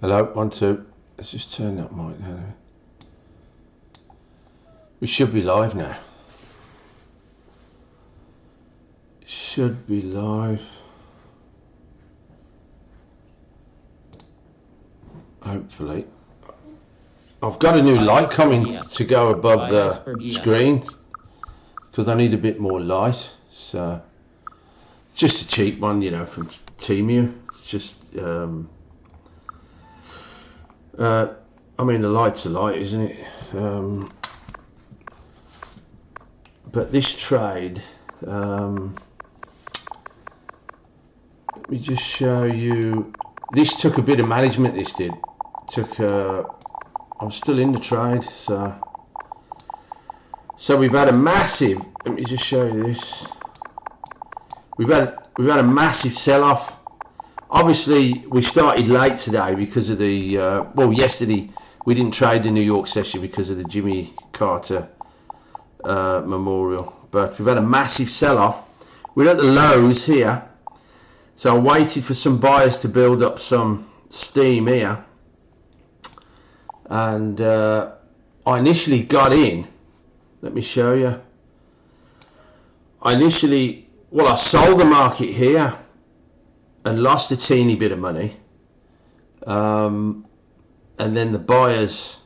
Hello, 1, 2. Let's just turn that mic down. We should be live now. Should be live. Hopefully. I've got a new light coming to go above the screen because I need a bit more light. So just a cheap one, you know, from Temu. It's just I mean, the light's a light, isn't it? But this trade, let me just show you. This took a bit of management. This did. I'm still in the trade, so we've had a massive. Let me just show you this. We've had a massive sell-off. Obviously, we started late today because of the well, yesterday we didn't trade the New York session because of the Jimmy Carter memorial. But we've had a massive sell-off. We're at the lows here, so I waited for some buyers to build up some steam here, and I initially got in. Let me show you. I sold the market here and lost a teeny bit of money, and then the buyers,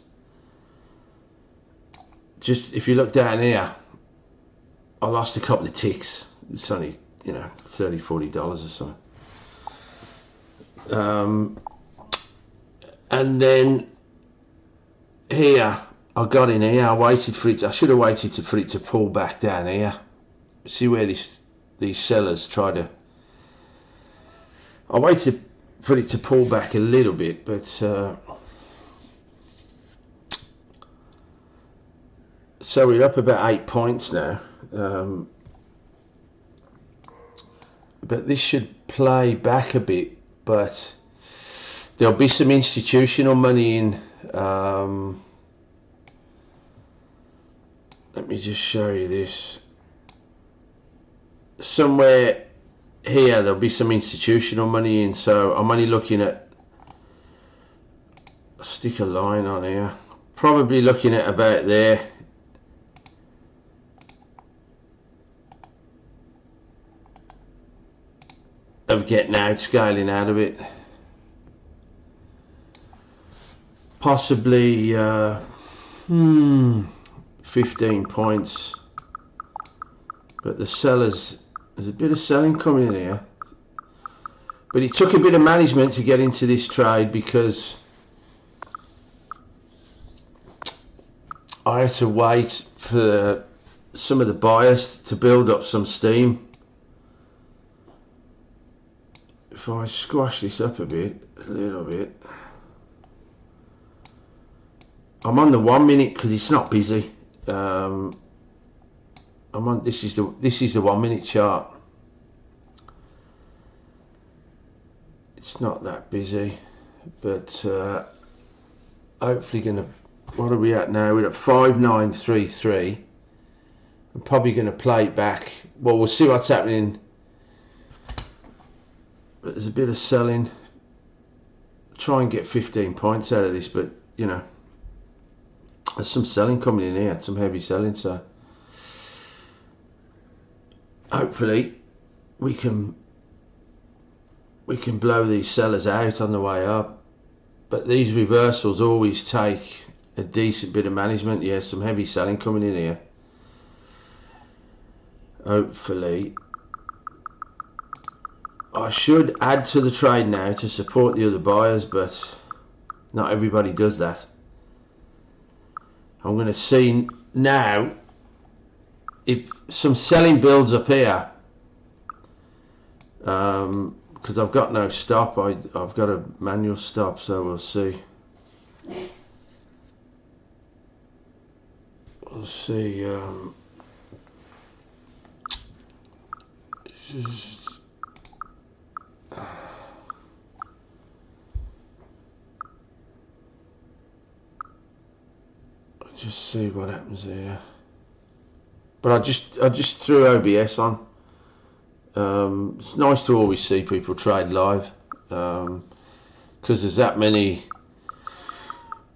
just if you look down here, I lost a couple of ticks. It's only, you know, $30–40 or so. And then here I got in here. I waited for it. I should have waited for it to pull back down here. See where these sellers try to. I waited for it to pull back a little bit, but so we're up about 8 points now. But this should play back a bit, but there'll be some institutional money in. Let me just show you this. Somewhere here there'll be some institutional money in, so I'm only looking at, stick a line on here, probably looking at about there. Of getting out, scaling out of it. Possibly 15 points. But the sellers, there's a bit of selling coming in here. But it took a bit of management to get into this trade because I had to wait for some of the buyers to build up some steam. If I squash this up a little bit, I'm on the 1 minute because it's not busy. I'm on. This is the 1 minute chart. It's not that busy, but hopefully gonna. What are we at now? We're at 5933. I'm probably gonna play it back. Well, we'll see what's happening. But there's a bit of selling. Try and get 15 points out of this, but you know, there's some selling coming in here, some heavy selling, so hopefully we can blow these sellers out on the way up. But these reversals always take a decent bit of management. Yeah, some heavy selling coming in here. Hopefully I should add to the trade now to support the other buyers, but not everybody does that. I'm going to see now if some selling builds up here, because I've got no stop. I've got a manual stop, so we'll see. We'll see. Just see what happens here. But I just threw OBS on. It's nice to always see people trade live, because because there's that many.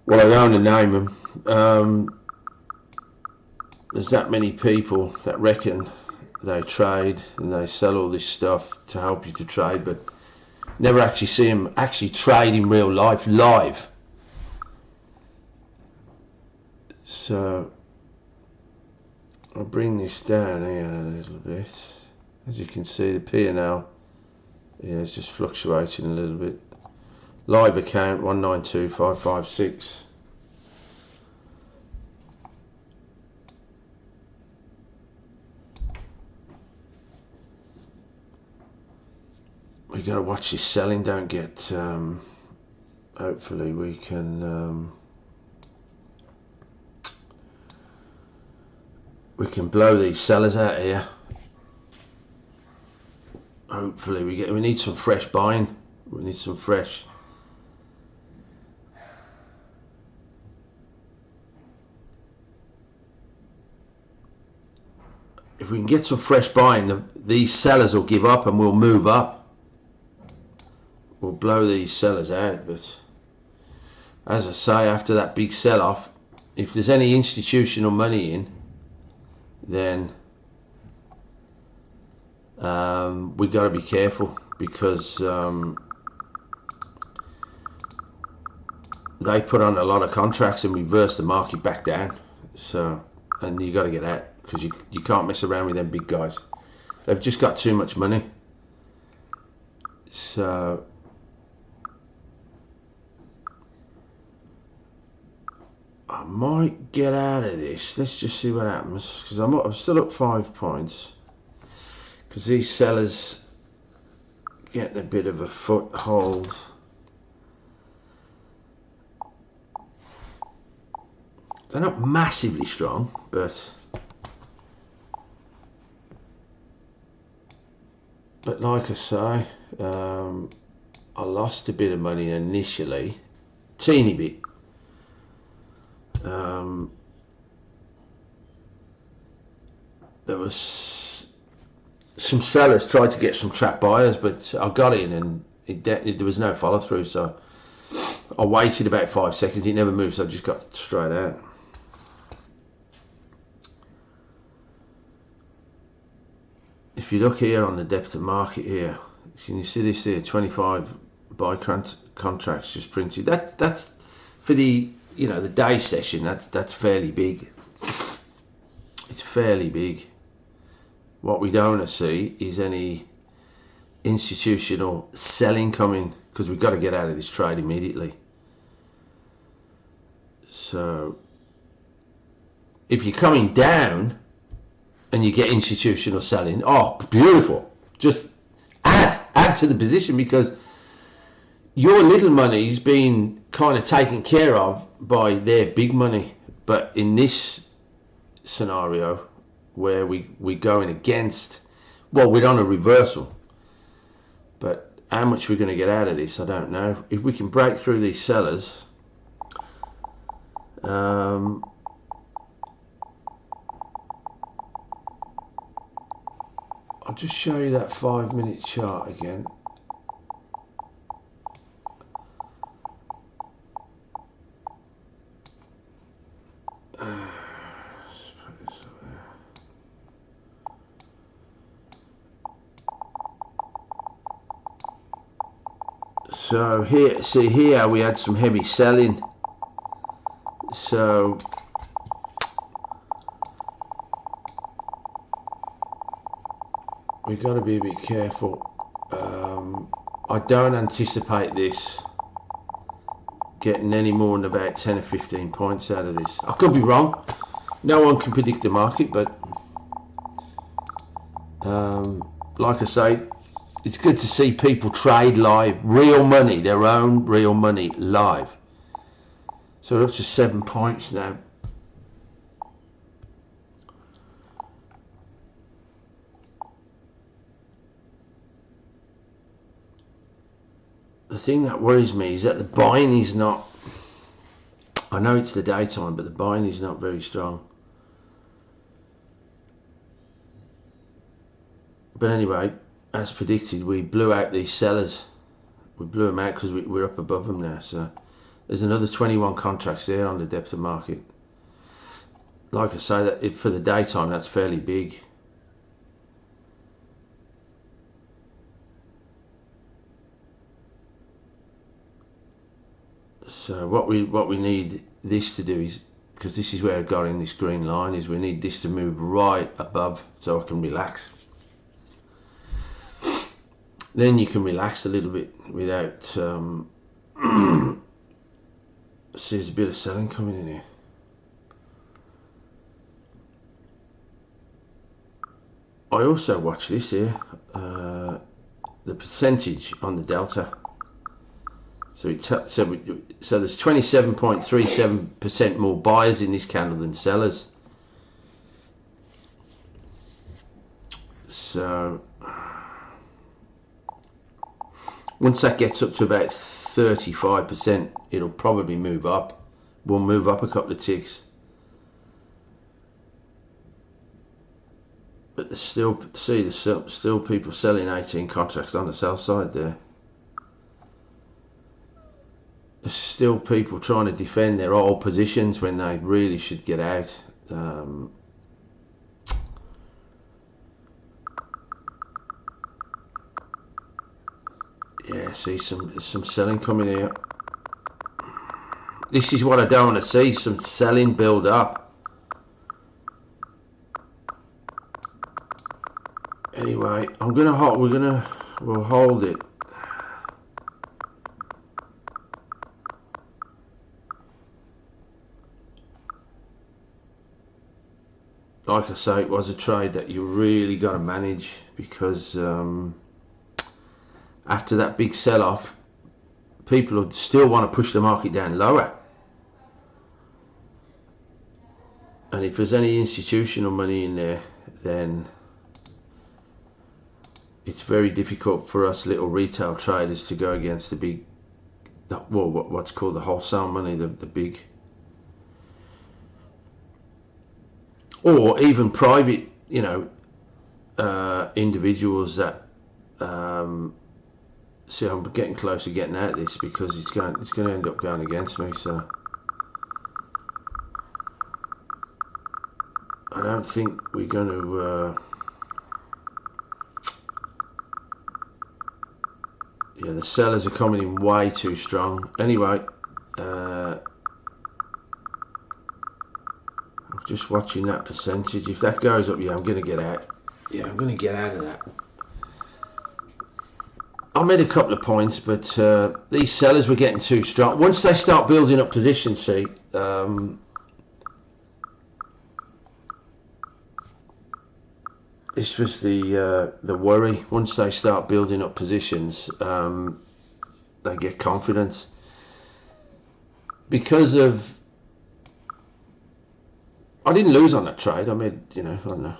Well, I don't want to name them. There's that many people that reckon they trade and they sell all this stuff to help you to trade, but never actually see them actually trade in real life, live. So I'll bring this down here a little bit. As you can see, the P&L, yeah, it's just fluctuating a little bit. Live account 192556. We got to watch this selling. Don't get. Hopefully we can. We can blow these sellers out here. Hopefully we need some fresh buying. We need some fresh. If we can get some fresh buying, these sellers will give up and we'll move up. We'll blow these sellers out. But as I say, after that big sell-off, if there's any institutional money in, then we've got to be careful, because they put on a lot of contracts and reverse the market back down. So, and you got to get out, because you can't mess around with them big guys. They've just got too much money. So I might get out of this. Let's just see what happens, because I'm still up 5 points, because these sellers getting a bit of a foothold. They're not massively strong, but like I say, I lost a bit of money initially, teeny bit. There was some sellers tried to get some trap buyers, but I got in and there was no follow through. So I waited about 5 seconds. It never moved, so I just got straight out. If you look here on the depth of market here, can you see this here? 25 buy contracts just printed. That's for the the day session. That's fairly big. It's fairly big. What we don't want to see is any institutional selling coming, because we've got to get out of this trade immediately. So if you're coming down and you get institutional selling, oh, beautiful. Just add to the position, because your little money's been kind of taken care of by their big money. But in this scenario, where we're going against, well, we're on a reversal, but how much we're going to get out of this, I don't know. If we can break through these sellers, I'll just show you that 5-minute chart again. So here, see here, we had some heavy selling. So we've got to be a bit careful. I don't anticipate this getting any more than about 10 or 15 points out of this. I could be wrong. No one can predict the market, but like I say, it's good to see people trade live, real money, their own real money live. So we're up to 7 points now. The thing that worries me is that the buying is not, I know it's the daytime, but the buying is not very strong. But anyway, as predicted, we blew out these sellers. We blew them out because we're up above them now. So there's another 21 contracts there on the depth of market. Like I say, that for the daytime, that's fairly big. So what we need this to do is, because this is where I got in this green line, is we need this to move right above so I can relax. Then you can relax a little bit without see, there's a bit of selling coming in here. I also watch this here, the percentage on the delta. So there's 27.37% more buyers in this candle than sellers. So once that gets up to about 35%, it'll probably move up. We'll move up a couple of ticks. But there's still, see, there's still people selling 18 contracts on the sell side there. There's still people trying to defend their old positions when they really should get out. Yeah, see some selling coming here. This is what I don't want to see, some selling build up. Anyway, we'll hold it. Like I say, it was a trade that you really got to manage, because after that big sell-off, people would still want to push the market down lower. And if there's any institutional money in there, then it's very difficult for us little retail traders to go against the big, well, what's called the wholesale money, the big, or even private, you know, individuals that see, I'm getting close to getting out of this because it's going to end up going against me. So I don't think we're going to. Yeah, the sellers are coming in way too strong. Anyway, I'm just watching that percentage. If that goes up, yeah, I'm going to get out. Yeah, I'm going to get out of that. I made a couple of points, but these sellers were getting too strong. Once they start building up positions, see, this was the worry. Once they start building up positions, they get confidence. Because of, I didn't lose on that trade. I made, you know, I don't know,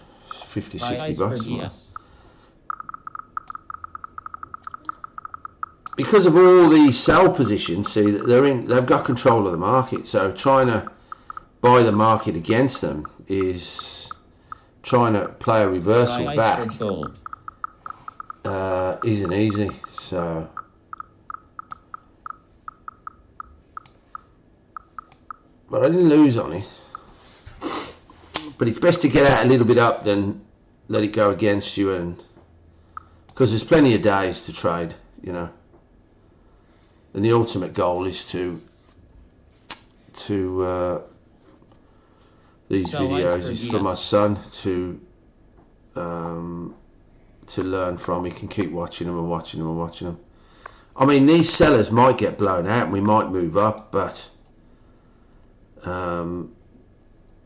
50, 60 bucks. Yes. Because of all these sell positions, see, they've got control of the market. So trying to buy the market against them is trying to play a reversal back. Isn't easy. So but I didn't lose on it. But it's best to get out a little bit up than let it go against you, and because there's plenty of days to trade, you know. And the ultimate goal is to these videos is for my son to learn from. He can keep watching them and watching them and watching them. I mean, these sellers might get blown out and we might move up, but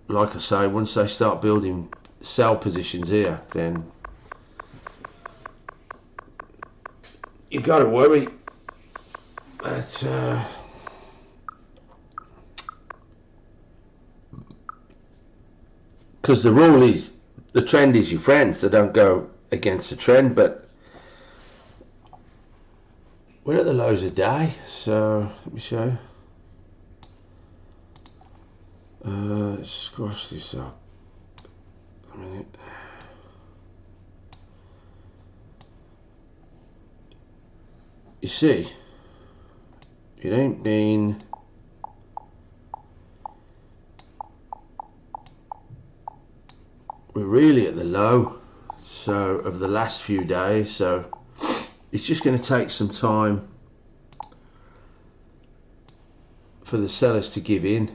like I say, once they start building sell positions here, then you got to worry. But because the rule is, the trend is your friend, so don't go against the trend. But we're at the lows of day, so let me show you. Let's squash this up a minute. You see, It ain't been we're really at the low so of the last few days, so it's just going to take some time for the sellers to give in.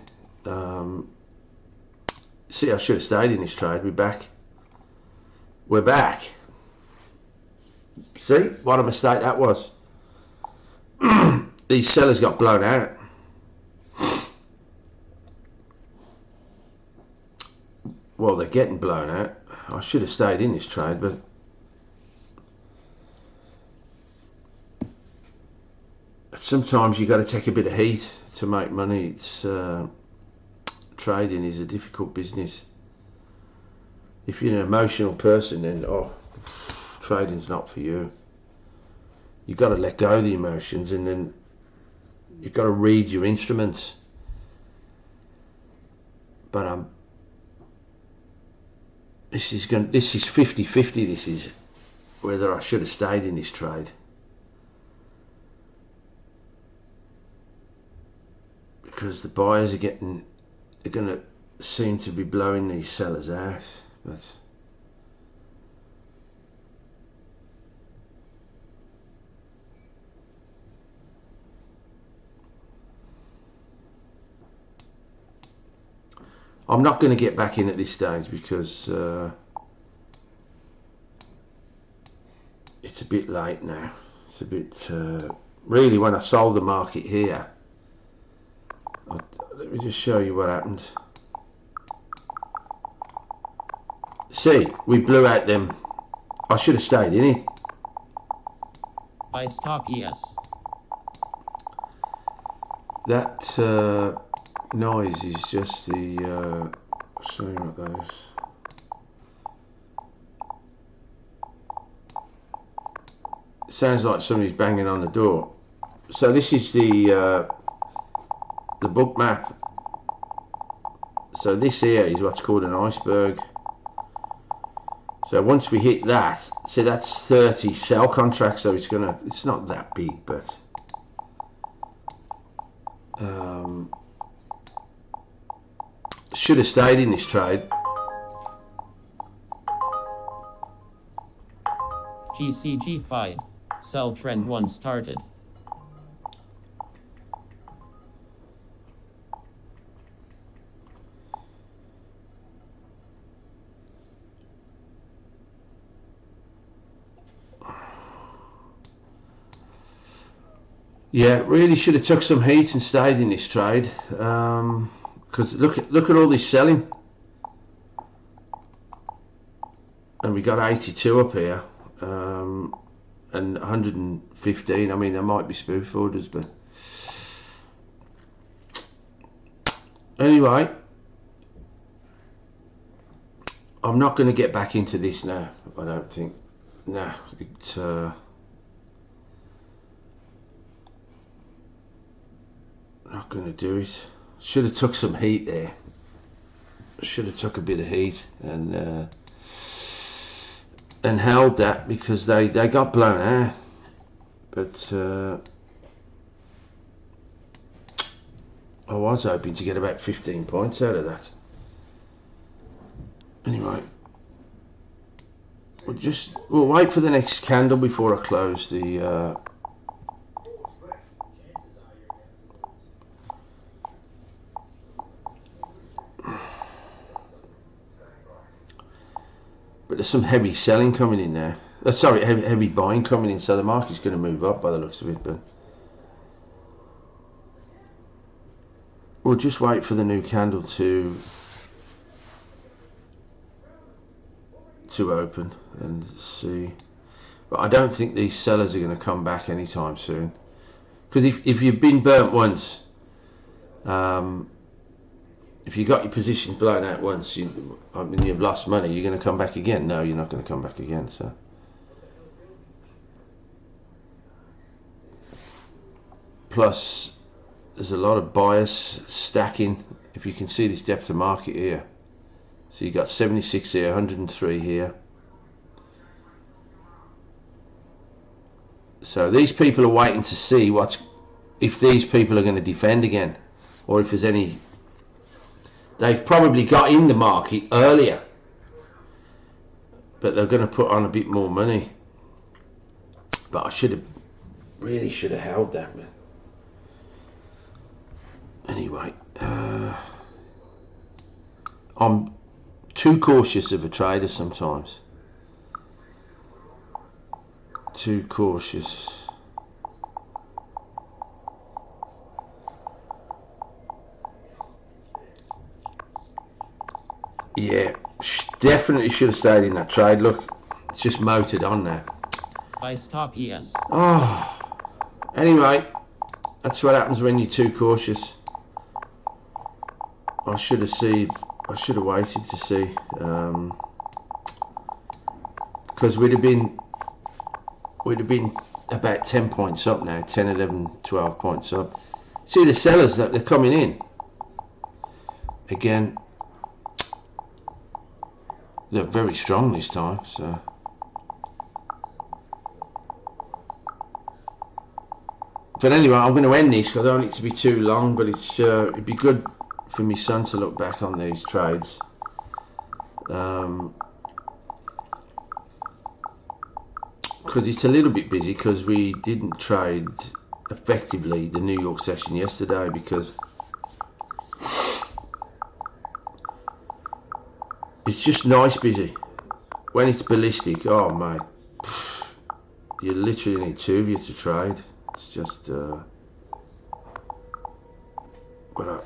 See, I should have stayed in this trade. We're back. See what a mistake that was. These sellers got blown out. Well, they're getting blown out. I should have stayed in this trade, but sometimes you got to take a bit of heat to make money. It's trading is a difficult business. If you're an emotional person, then trading's not for you. You've got to let go of the emotions, and then you've got to read your instruments. But this is 50-50. This is whether I should have stayed in this trade, because the buyers are going to seem to be blowing these sellers out. But I'm not going to get back in at this stage because it's a bit late now. It's a bit really, when I sold the market here, let me just show you what happened. See, we blew out them. I should have stayed in it. I stop, yes. That noise is just the I'll show you what that is. It sounds like somebody's banging on the door. So this is the book map. So this here is what's called an iceberg. So once we hit that, see, that's 30 sell contracts, so it's not that big, but should have stayed in this trade. GCG5, sell trend 1 started. Yeah, really should have took some heat and stayed in this trade, because look at all this selling, and we got 82 up here, and 115. I mean, there might be spoof orders, but anyway, I'm not going to get back into this now. I don't think. Nah, it's not going to do it. Should have took some heat there. Should have took a bit of heat and held that, because they got blown out. But I was hoping to get about 15 points out of that. Anyway, we'll wait for the next candle before I close the but there's some heavy selling coming in there. Sorry, heavy buying coming in, so the market's going to move up by the looks of it. But we'll just wait for the new candle to open and see. But I don't think these sellers are going to come back anytime soon, because if you've been burnt once, if you got your position blown out once, you've lost money, you're going to come back again? No, you're not going to come back again. So plus there's a lot of buyers stacking. If you can see this depth of market here, so you got 76 here, 103 here. So these people are waiting to see what's if these people are going to defend again, or if there's any. They've probably got in the market earlier, but they're going to put on a bit more money. But I really should have held that. But anyway, I'm too cautious of a trader sometimes. Too cautious. Yeah, definitely should have stayed in that trade. Look, it's just motored on there. Buy stop ES. Oh, anyway, that's what happens when you're too cautious. I should have waited to see, because we'd have been about 10 points up now, 10, 11, 12 points up. See the sellers that they're coming in again. They're very strong this time, so. But anyway, I'm going to end this because I don't want it to be too long. But it'd be good for my son to look back on these trades. Because it's a little bit busy because we didn't trade effectively the New York session yesterday because it's just nice busy. When it's ballistic, oh mate, you literally need two of you to trade. It's just but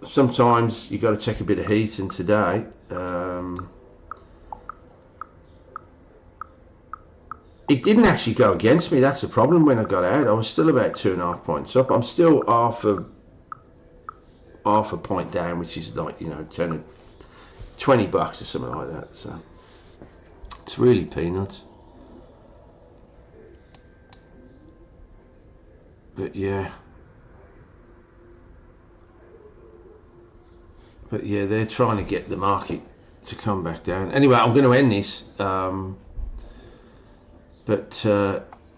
sometimes you got to take a bit of heat, and today it didn't actually go against me. That's the problem. When I got out, I was still about 2.5 points up. I'm still half a point down, which is like, you know, 10 20 bucks or something like that. So it's really peanuts. But yeah, they're trying to get the market to come back down. Anyway, I'm going to end this. But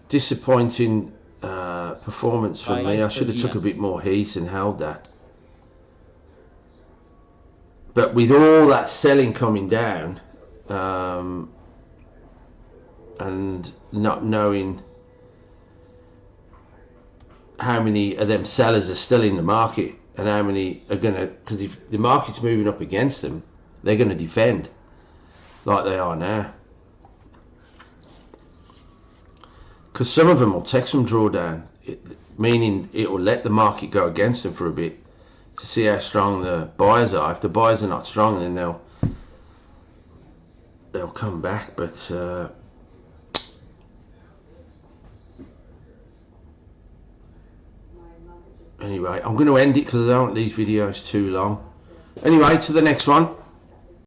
disappointing performance from me. I should have took a bit more heat and held that. But with all that selling coming down, and not knowing how many of them sellers are still in the market and how many are going to, because if the market's moving up against them, they're going to defend like they are now. Because some of them will take some drawdown, meaning it will let the market go against them for a bit to see how strong the buyers are. If the buyers are not strong, then they'll come back. But anyway, I'm going to end it because I don't want these videos too long. Anyway, to the next one.